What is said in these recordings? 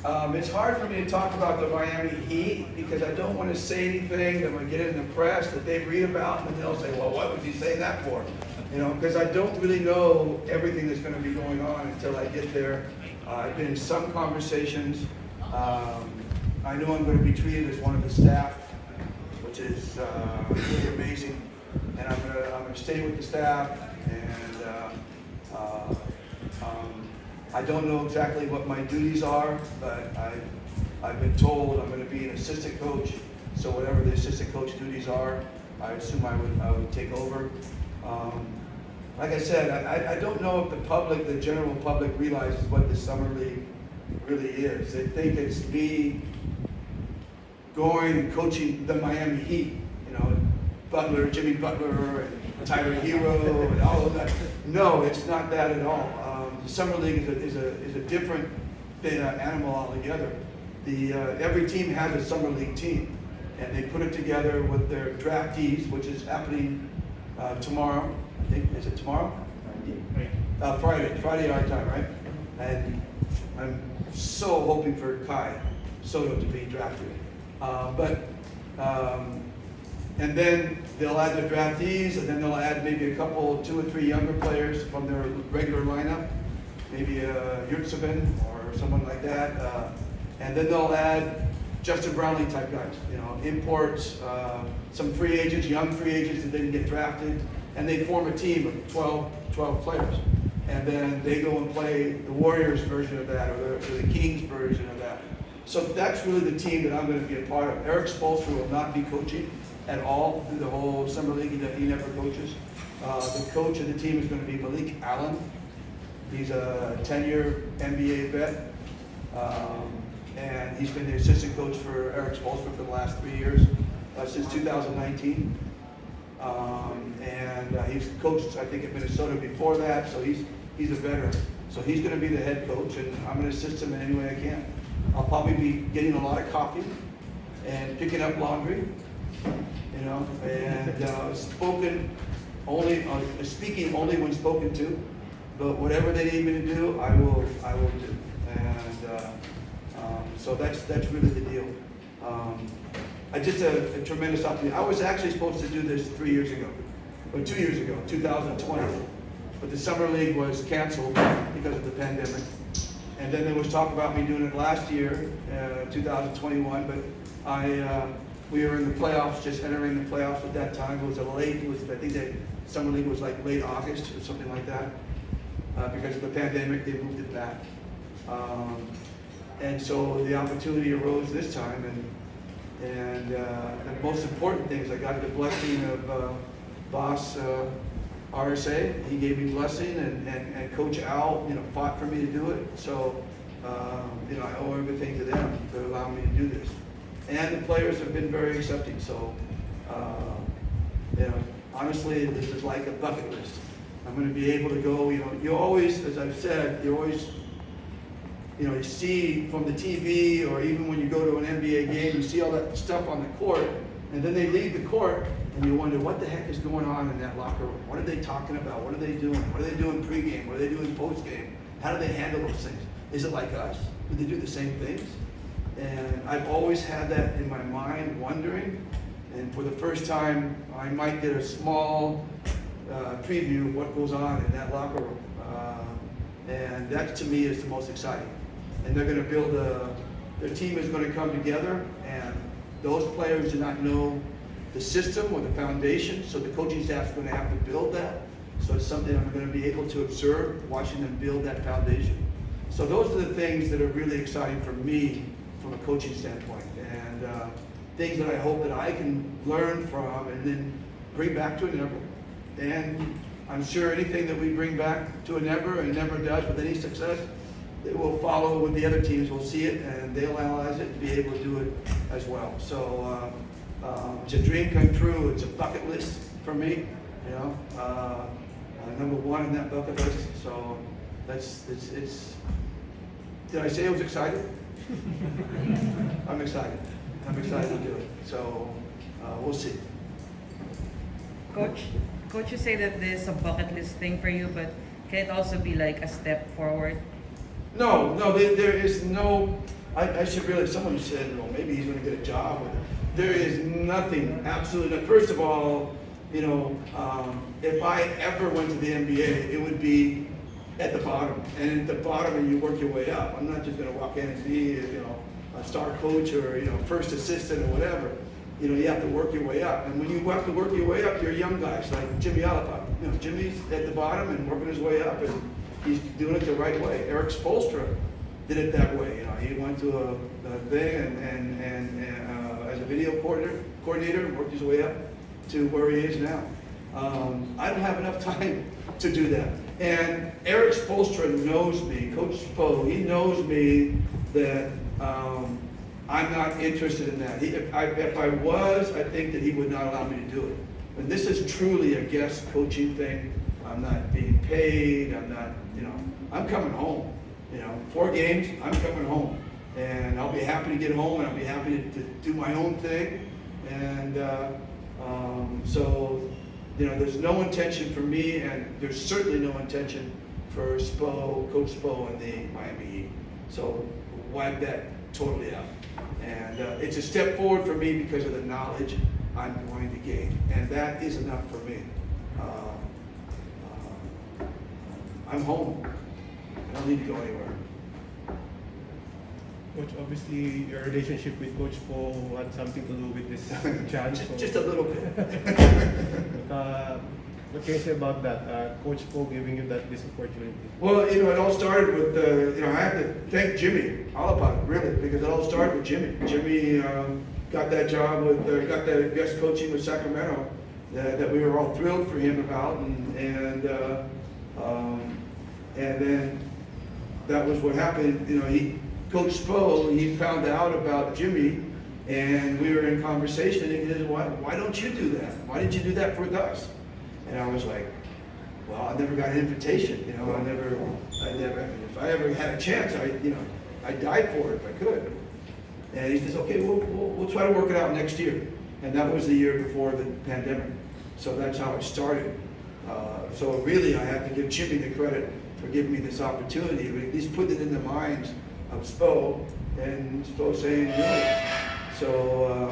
It's hard for me to talk about the Miami Heat because I don't want to say anything that would get in the press that they read about, and then they'll say, well, what was he saying that for? You know, because I don't really know everything that's going to be going on until I get there. I've been in some conversations. I know I'm going to be treated as one of the staff, which is really amazing. And I'm going to stay with the staff, and I don't know exactly what my duties are, but I've been told I'm going to be an assistant coach. So whatever the assistant coach duties are, I assume I would take over. Like I said, I don't know if the public, the general public, realizes what the summer league really is. They think it's me going and coaching the Miami Heat, you know, Butler, Jimmy Butler, and Tyler Hero, and all of that. No, it's not that at all. The summer league is a different animal altogether. Every team has a summer league team, and they put it together with their draftees, which is happening tomorrow. I think, is it tomorrow? Friday our time, right? And I'm so hoping for Kai Soto to be drafted. And then they'll add their draftees, and then they'll add maybe a couple, 2 or 3 younger players from their regular lineup, maybe Yurtsevin or someone like that. And then they'll add Justin Brownlee type guys, you know, imports, some free agents, young free agents that didn't get drafted, and they form a team of 12 players. And then they go and play the Warriors version of that, or the Kings version of that. So that's really the team that I'm going to be a part of. Eric Spoelstra will not be coaching at all through the whole summer league. He never coaches. The coach of the team is going to be Malik Allen. He's a 10-year NBA vet, and he's been the assistant coach for Eric Spoelstra for the last 3 years, since 2019. He's coached, I think, at Minnesota before that, so he's a veteran. So he's going to be the head coach, and I'm going to assist him in any way I can. I'll probably be getting a lot of coffee and picking up laundry, you know, and speaking only when spoken to. But whatever they need me to do, I will do. And so that's really the deal. I just a tremendous opportunity. I was actually supposed to do this 3 years ago, or 2 years ago, 2020. But the summer league was canceled because of the pandemic. And then there was talk about me doing it last year, 2021. But we were in the playoffs, just entering the playoffs at that time. I think the summer league was like late August or something like that. Because of the pandemic, they moved it back. And so the opportunity arose this time, and the most important thing is I got the blessing of boss RSA. He gave me blessing, and Coach Al, you know, fought for me to do it. So, you know, I owe everything to them to allow me to do this. And the players have been very accepting. So, you know, honestly, this is like a bucket list. I'm going to be able to go, you know, you always, as I've said, you always, you know, you see from the TV, or even when you go to an NBA game, you see all that stuff on the court, and then they leave the court, and you wonder, what the heck is going on in that locker room? What are they talking about? What are they doing? What are they doing pregame? What are they doing postgame? How do they handle those things? Is it like us? Do they do the same things? And I've always had that in my mind, wondering, and for the first time, I might get a small preview of what goes on in that locker room. And that, to me, is the most exciting. And they're going to build their team is going to come together, and those players do not know the system or the foundation, so the coaching staff is going to have to build that. So it's something I'm going to be able to observe, watching them build that foundation. So those are the things that are really exciting for me from a coaching standpoint, and things that I hope that I can learn from and then bring back to Ginebra. And I'm sure anything that we bring back to Ginebra, and Ginebra does with any success, it will follow with the other teams. Will see it, and they'll analyze it and be able to do it as well. So it's a dream come true. It's a bucket list for me, you know. Number one in that bucket list. So it's. Did I say I was excited? I'm excited. I'm excited to do it. So we'll see. Coach, you say that this is a bucket list thing for you, but can it also be like a step forward? No, there is no I should really, someone said, well, maybe he's gonna get a job with it. There is nothing, absolutely not. First of all, if I ever went to the NBA, it would be at the bottom. And at the bottom, and you work your way up. I'm not just gonna walk in and be, a star coach or, first assistant or whatever. You have to work your way up. And when you have to work your way up, you're young guys like Jimmy Alapag. Jimmy's at the bottom and working his way up, and he's doing it the right way. Eric Spoelstra did it that way. He went to a thing and as a video coordinator, worked his way up to where he is now. I don't have enough time to do that. And Eric Spoelstra knows me, Coach Spo, he knows me that I'm not interested in that. If I was, I think that he would not allow me to do it. And this is truly a guest coaching thing. I'm not being paid, I'm not, I'm coming home. 4 games, I'm coming home. And I'll be happy to get home, and I'll be happy to do my own thing. And so, there's no intention for me, and there's certainly no intention for Coach Spo and the Miami Heat. So wipe that totally out. And it's a step forward for me because of the knowledge I'm going to gain. And that is enough for me. I'm home. I don't need to go anywhere. Coach, obviously your relationship with Coach Po had something to do with this chance. Just a little bit. What can you say about that? Coach Po giving you this opportunity? Well, it all started with, I have to thank Jimmy Alapag, really, because it all started with Jimmy. Jimmy got that job got that guest coaching with Sacramento that we were all thrilled for him about, and then that was what happened. Coach Spo, he found out about Jimmy, and we were in conversation, and he said, why don't you do that? Why didn't you do that with us? And I was like, well, I never got an invitation, I never, if I ever had a chance, I'd die for it if I could. And he says, okay, we'll try to work it out next year. And that was the year before the pandemic. So that's how it started. So really, I have to give Jimmy the credit for giving me this opportunity. At least put it in the minds of Spo, and Spo saying, really. So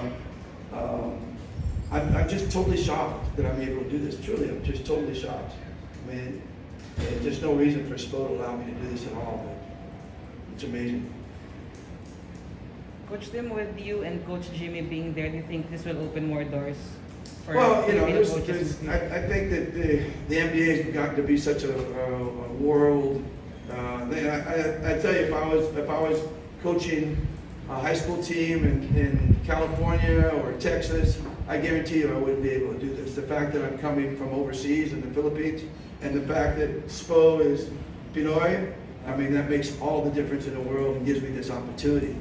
I'm just totally shocked that I'm able to do this. Truly, I'm just totally shocked. I mean, there's just no reason for Spo to allow me to do this at all. But it's amazing. Coach Tim, with you and Coach Jimmy being there, do you think this will open more doors for Well, Filipino coaches? I think that the NBA has gotten to be such a world thing. I tell you, if I was coaching a high school team in California or Texas, I guarantee you I wouldn't be able to do this. The fact that I'm coming from overseas in the Philippines, and the fact that Spo is Pinoy, I mean, that makes all the difference in the world and gives me this opportunity.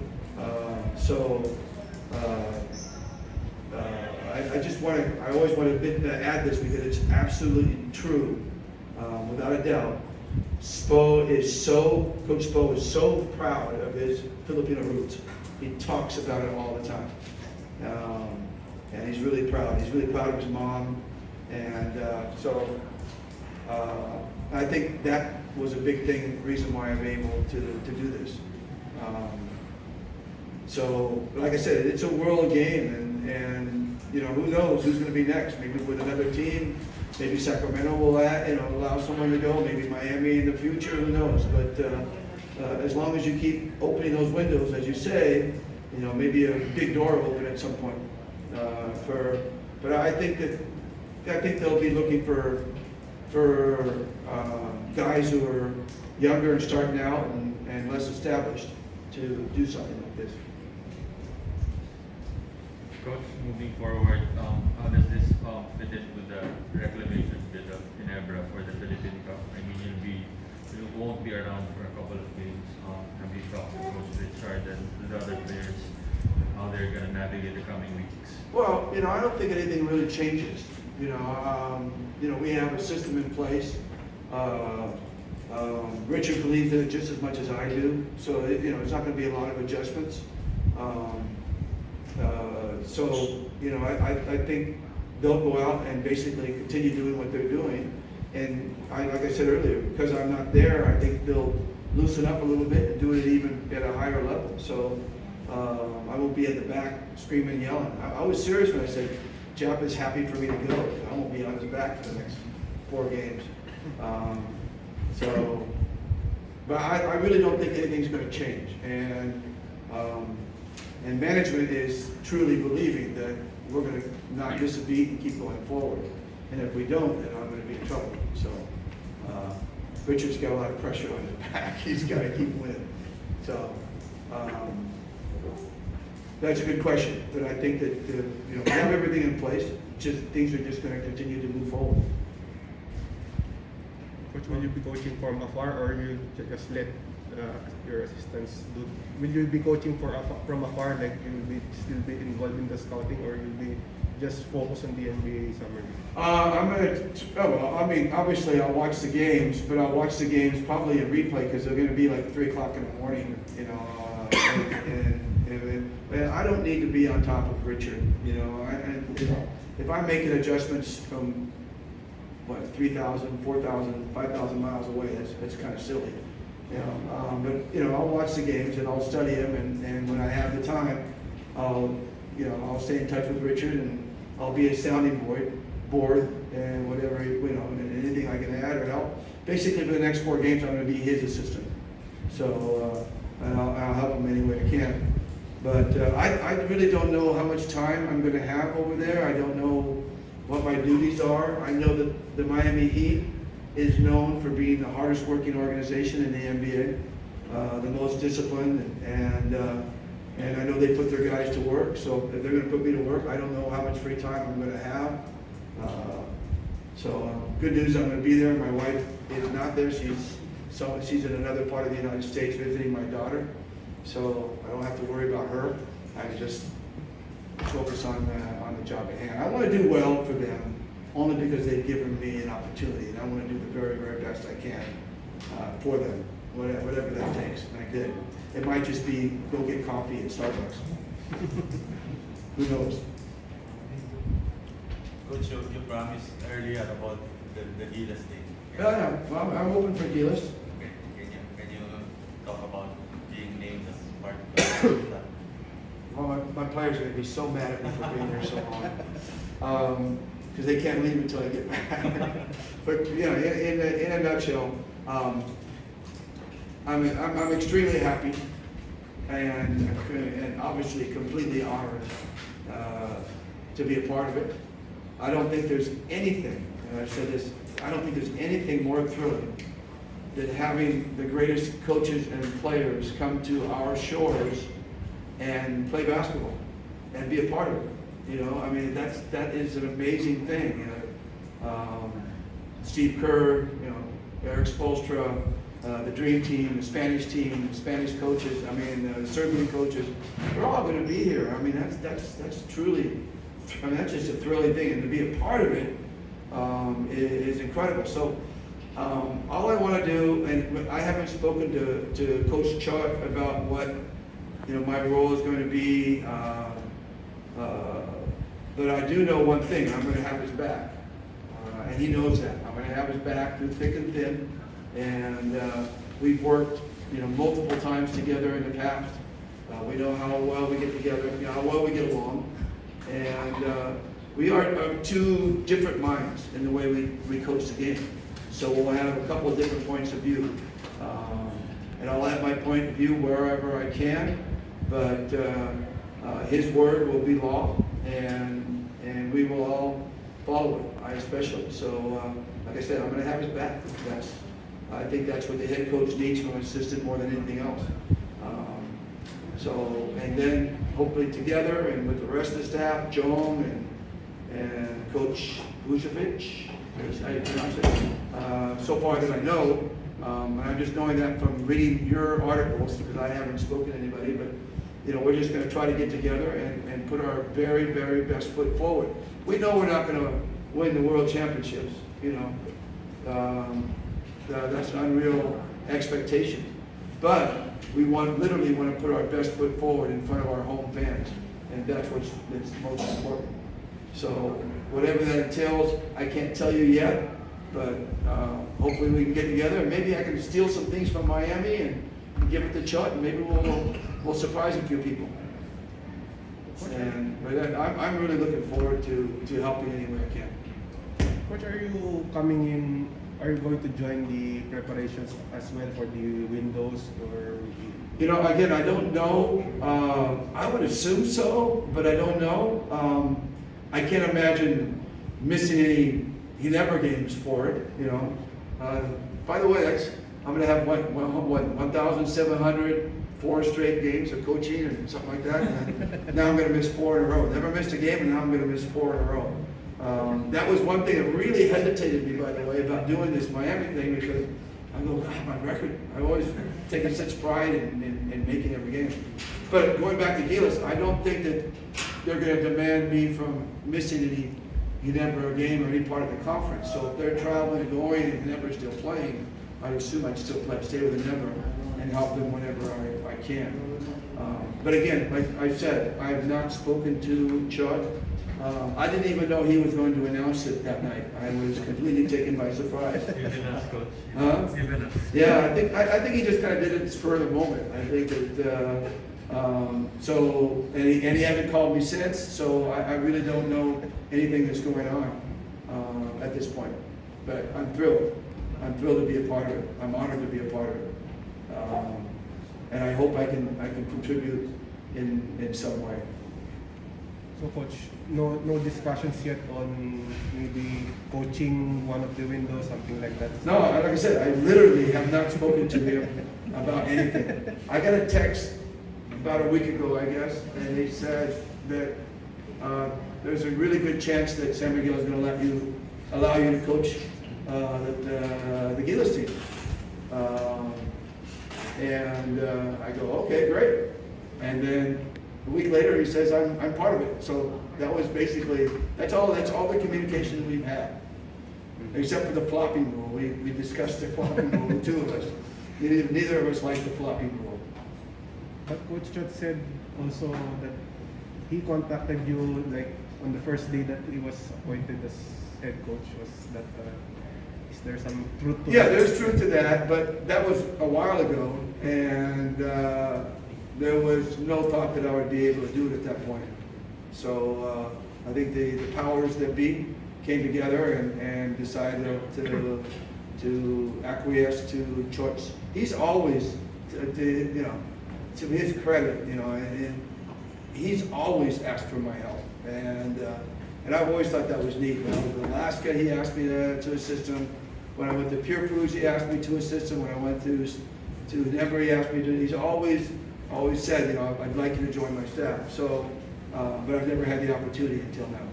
I always want to add this because it's absolutely true, without a doubt. Coach Spo is so proud of his Filipino roots. He talks about it all the time. And he's really proud. He's really proud of his mom. And I think that was a big reason why I'm able to do this. So, like I said, it's a world game, and who knows who's going to be next? Maybe with another team, maybe Sacramento will allow someone to go. Maybe Miami in the future. Who knows? But as long as you keep opening those windows, as you say, maybe a big door will open at some point. But I think they'll be looking for guys who are younger and starting out and less established to do something like this. Coach, moving forward, how does this fit in with the reclamation bid of Ginebra for the Philippine Cup? I mean, you won't be around for a couple of games. Have you talked to Coach Richard and the other players how they're going to navigate the coming weeks? Well, I don't think anything really changes. We have a system in place. Richard believes in it just as much as I do, so it's not going to be a lot of adjustments. I think they'll go out and basically continue doing what they're doing. And like I said earlier, because I'm not there, I think they'll loosen up a little bit and do it even at a higher level. So I won't be at the back screaming and yelling. I was serious when I said Jap is happy for me to go. I won't be on his back for the next 4 games. But I really don't think anything's going to change. And management is truly believing that we're going to not miss a beat and keep going forward. And if we don't, then I'm going to be in trouble. So Richard's got a lot of pressure on his back. He's got to keep winning. So that's a good question. But I think that we have everything in place. Just things are just going to continue to move forward. Coach, will you be coaching from afar, or you just let your assistants do? Will you be coaching from afar, like you'll be still be involved in the scouting, or you'll be just focused on the NBA summer league? Obviously I'll watch the games, but I'll watch the games probably in replay because they're going to be like 3 o'clock in the morning, and I don't need to be on top of Richard, if I'm making adjustments from 3,000, 4,000, 5,000 miles away, that's kind of silly, but I'll watch the games and I'll study them, and when I have the time, I'll stay in touch with Richard, and I'll be a sounding board and whatever, and anything I can add or help. Basically, for the next 4 games, I'm going to be his assistant. So, and I'll help him any way I can. But I really don't know how much time I'm going to have over there. I don't know what my duties are. I know that the Miami Heat is known for being the hardest working organization in the NBA, the most disciplined, and I know they put their guys to work. So if they're going to put me to work, I don't know how much free time I'm going to have. Good news, I'm going to be there. My wife is not there. She's in another part of the United States visiting my daughter. So I don't have to worry about her. I can just focus on the job at hand. I want to do well for them, only because they've given me an opportunity, and I want to do the very, very best I can for them, whatever that takes. It might just be go get coffee at Starbucks. Who knows? Coach, you promised earlier about the Gilas thing. Yeah, well, I'm open for Gilas. Okay. Can you talk about being named as part of the staff? Well, my players are going to be so mad at me for being here so long, because they can't leave until I get back. But in a nutshell, I'm extremely happy and obviously completely honored to be a part of it. I don't think there's anything, and I've said this, I don't think there's anything more thrilling than having the greatest coaches and players come to our shores and play basketball and be a part of it. That is an amazing thing. Steve Kerr, Eric Spoelstra, the Dream Team, the Spanish coaches, the Serbian coaches, they're all going to be here. That's truly, that's just a thrilling thing, and to be a part of it is incredible. So all I want to do, and I haven't spoken to Coach Chuck about what my role is going to be, but I do know one thing: I'm going to have his back, and he knows that. I'm going to have his back through thick and thin, and we've worked, multiple times together in the past. We know how well we get together, how well we get along, and we are of 2 different minds in the way we coach the game. So we'll have a couple of different points of view, and I'll add my point of view wherever I can. But his word will be law, and we will all follow it. I especially. So, like I said, I'm going to have his back. I think that's what the head coach needs from an assistant more than anything else. And then hopefully together and with the rest of the staff, Joan and Coach Vucevic, is how you pronounce it. So far that I know, and I'm just knowing that from reading your articles, because I haven't spoken to anybody, but we're just going to try to get together and put our very, very best foot forward. We know we're not going to win the world championships, that's an unreal expectation. But we literally want to put our best foot forward in front of our home fans, and that's most important. So whatever that entails, I can't tell you yet, But hopefully we can get together, and maybe I can steal some things from Miami and give it to Chut, and maybe we'll surprise a few people. But I'm really looking forward to helping any way I can. Coach, are you coming in? Are you going to join the preparations as well for the windows, or? You know, again, I don't know. I would assume so, but I don't know. I can't imagine missing any Ginebra games for it. You know. By the way, I'm going to have what 1,704 straight games of coaching and something like that. And now I'm going to miss 4 in a row. Never missed a game, and now I'm going to miss 4 in a row. That was one thing that really hesitated me, by the way, about doing this Miami thing, because I go, God, my record. I've always taken such pride in making every game. But going back to Gilas, I don't think that they're going to demand me from missing any Ginebra game or any part of the conference. So if they're traveling and going and Ginebra is still playing, I assume I'd still stay with Ginebra and help them whenever I can. But again, like I said, I have not spoken to Chud. I didn't even know he was going to announce it that night. I was completely taken by surprise. Given us, coach. Huh? Given us. Yeah, I think he just kind of did it spur of the moment. I think that and he hasn't called me since, so I really don't know anything that's going on at this point. But I'm thrilled. I'm thrilled to be a part of it. I'm honored to be a part of it, and I hope I can contribute in some way. So, Coach, no discussions yet on maybe coaching one of the windows, something like that? No, like I said, I literally have not spoken to him about anything. I got a text about a week ago, I guess, and he said that there's a really good chance that San Miguel is going to allow you to coach the Gilas team. I go, okay, great. And then a week later, he says, I'm part of it. So that was basically, that's all the communication we've had. Except for the flopping rule. We discussed the flopping rule, the two of us. Neither of us liked the flopping rule. But Coach Chot said also that he contacted you like on the first day that he was appointed as head coach. Was that, is there some truth to Yeah, that? there's truth to that, but that was a while ago, and there was no thought that I would be able to do it at that point. So I think the powers that be came together and decided to acquiesce to Chot's. He's always, to his credit, and he's always asked for my help, and I've always thought that was neat. When I was in Alaska, he asked me to assist him. When I went to Pure Foods, he asked me to assist him. When I went to Denver, he asked me to. He's always said, I'd like you to join my staff. So, but I've never had the opportunity until now.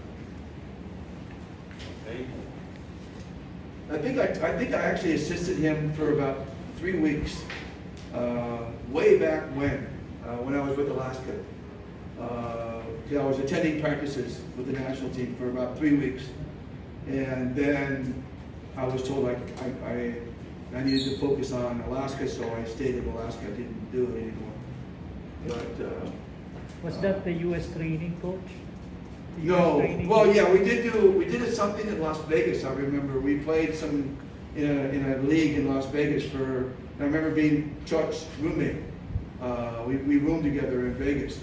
Okay. I think I actually assisted him for about 3 weeks, way back when I was with Alaska. I was attending practices with the national team for about 3 weeks, and then I was told I needed to focus on Alaska, so I stayed in Alaska. I didn't do it anymore. But Was that the U.S. training, coach? The US no, training? well, yeah, we did something in Las Vegas. I remember we played some in a league in Las Vegas I remember being Chuck's roommate. We roomed together in Vegas,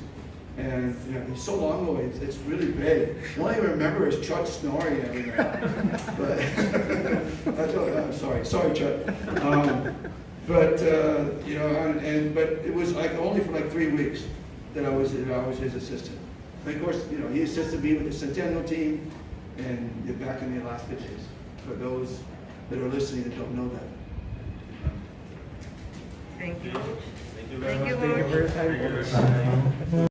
and it's so long ago. It's really bad. The only thing I remember is Chuck snoring every night. But I'm sorry, Chuck. But it was like only for like 3 weeks that I was his assistant. And of course, he assisted me with the Centennial team and back in the Alaska days. For those that are listening that don't know that. Thank you. Thank you very Thank much. you, Thank you for your time, Coach.